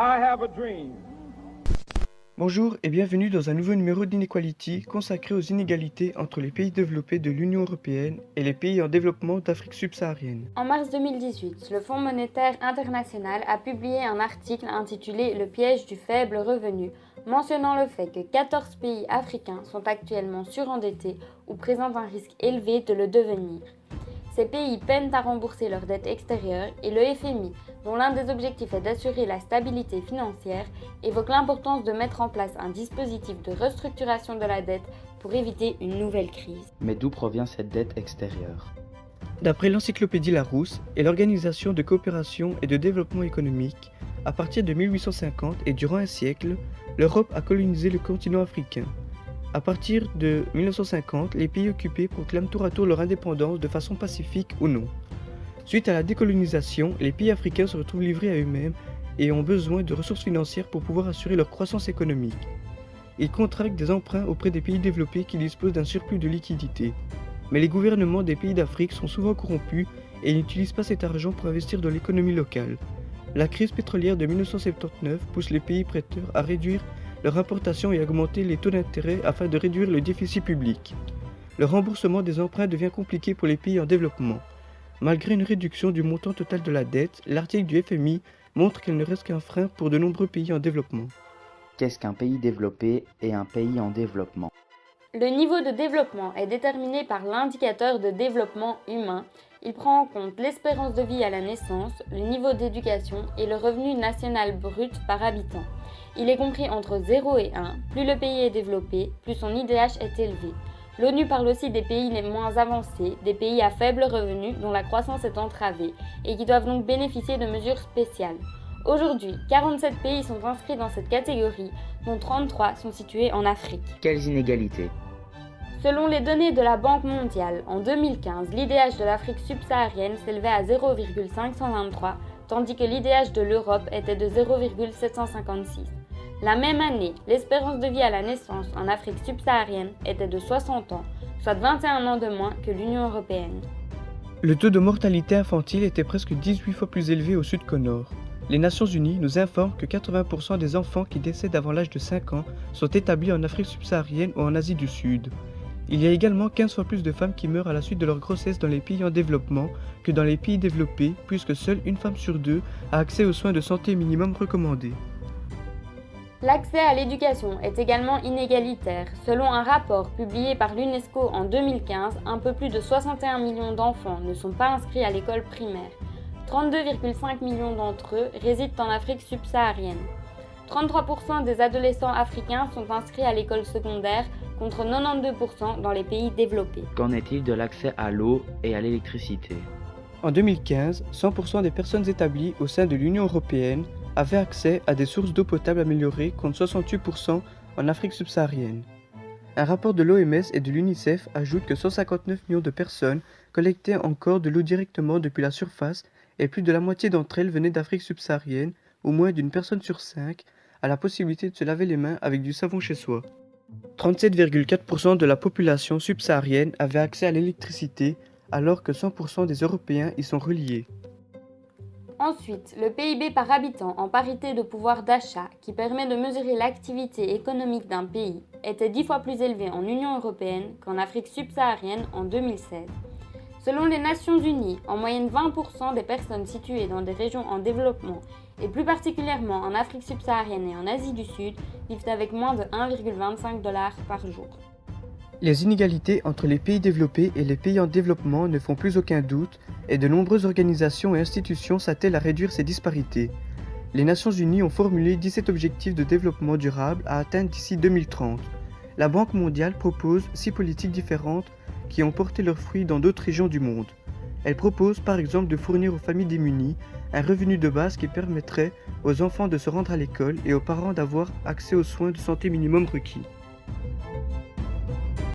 I have a dream. Bonjour et bienvenue dans un nouveau numéro d'Inequality consacré aux inégalités entre les pays développés de l'Union européenne et les pays en développement d'Afrique subsaharienne. En mars 2018, le Fonds monétaire international a publié un article intitulé « Le piège du faible revenu », mentionnant le fait que 14 pays africains sont actuellement surendettés ou présentent un risque élevé de le devenir. Ces pays peinent à rembourser leurs dettes extérieures et le FMI, dont l'un des objectifs est d'assurer la stabilité financière, évoque l'importance de mettre en place un dispositif de restructuration de la dette pour éviter une nouvelle crise. Mais d'où provient cette dette extérieure ? D'après l'encyclopédie Larousse et l'Organisation de coopération et de développement économique, à partir de 1850 et durant un siècle, l'Europe a colonisé le continent africain. À partir de 1950, les pays occupés proclament tour à tour leur indépendance de façon pacifique ou non. Suite à la décolonisation, les pays africains se retrouvent livrés à eux-mêmes et ont besoin de ressources financières pour pouvoir assurer leur croissance économique. Ils contractent des emprunts auprès des pays développés qui disposent d'un surplus de liquidités. Mais les gouvernements des pays d'Afrique sont souvent corrompus et ils n'utilisent pas cet argent pour investir dans l'économie locale. La crise pétrolière de 1979 pousse les pays prêteurs à réduire leur importation et augmenter les taux d'intérêt afin de réduire le déficit public. Le remboursement des emprunts devient compliqué pour les pays en développement. Malgré une réduction du montant total de la dette, l'article du FMI montre qu'elle ne reste qu'un frein pour de nombreux pays en développement. Qu'est-ce qu'un pays développé et un pays en développement ? Le niveau de développement est déterminé par l'indicateur de développement humain. Il prend en compte l'espérance de vie à la naissance, le niveau d'éducation et le revenu national brut par habitant. Il est compris entre 0 et 1. Plus le pays est développé, plus son IDH est élevé. L'ONU parle aussi des pays les moins avancés, des pays à faible revenu dont la croissance est entravée et qui doivent donc bénéficier de mesures spéciales. Aujourd'hui, 47 pays sont inscrits dans cette catégorie, dont 33 sont situés en Afrique. Quelles inégalités ? Selon les données de la Banque mondiale, en 2015, l'IDH de l'Afrique subsaharienne s'élevait à 0,523, tandis que l'IDH de l'Europe était de 0,756. La même année, l'espérance de vie à la naissance en Afrique subsaharienne était de 60 ans, soit 21 ans de moins que l'Union européenne. Le taux de mortalité infantile était presque 18 fois plus élevé au sud qu'au nord. Les Nations Unies nous informent que 80% des enfants qui décèdent avant l'âge de 5 ans sont établis en Afrique subsaharienne ou en Asie du Sud. Il y a également 15 fois plus de femmes qui meurent à la suite de leur grossesse dans les pays en développement que dans les pays développés, puisque seule une femme sur deux a accès aux soins de santé minimum recommandés. L'accès à l'éducation est également inégalitaire. Selon un rapport publié par l'UNESCO en 2015, un peu plus de 61 millions d'enfants ne sont pas inscrits à l'école primaire. 32,5 millions d'entre eux résident en Afrique subsaharienne. 33% des adolescents africains sont inscrits à l'école secondaire contre 92% dans les pays développés. Qu'en est-il de l'accès à l'eau et à l'électricité ? En 2015, 100% des personnes établies au sein de l'Union européenne avaient accès à des sources d'eau potable améliorées contre 68% en Afrique subsaharienne. Un rapport de l'OMS et de l'UNICEF ajoute que 159 millions de personnes collectaient encore de l'eau directement depuis la surface et plus de la moitié d'entre elles venaient d'Afrique subsaharienne, où moins d'une personne sur 5 a la possibilité de se laver les mains avec du savon chez soi. 37,4% de la population subsaharienne avait accès à l'électricité, alors que 100% des Européens y sont reliés. Ensuite, le PIB par habitant en parité de pouvoir d'achat, qui permet de mesurer l'activité économique d'un pays, était 10 fois plus élevé en Union européenne qu'en Afrique subsaharienne en 2016. Selon les Nations Unies, en moyenne 20% des personnes situées dans des régions en développement, et plus particulièrement en Afrique subsaharienne et en Asie du Sud, vivent avec moins de 1,25 $ par jour. Les inégalités entre les pays développés et les pays en développement ne font plus aucun doute et de nombreuses organisations et institutions s'attellent à réduire ces disparités. Les Nations Unies ont formulé 17 objectifs de développement durable à atteindre d'ici 2030. La Banque mondiale propose 6 politiques différentes qui ont porté leurs fruits dans d'autres régions du monde. Elle propose par exemple de fournir aux familles démunies un revenu de base qui permettrait aux enfants de se rendre à l'école et aux parents d'avoir accès aux soins de santé minimum requis.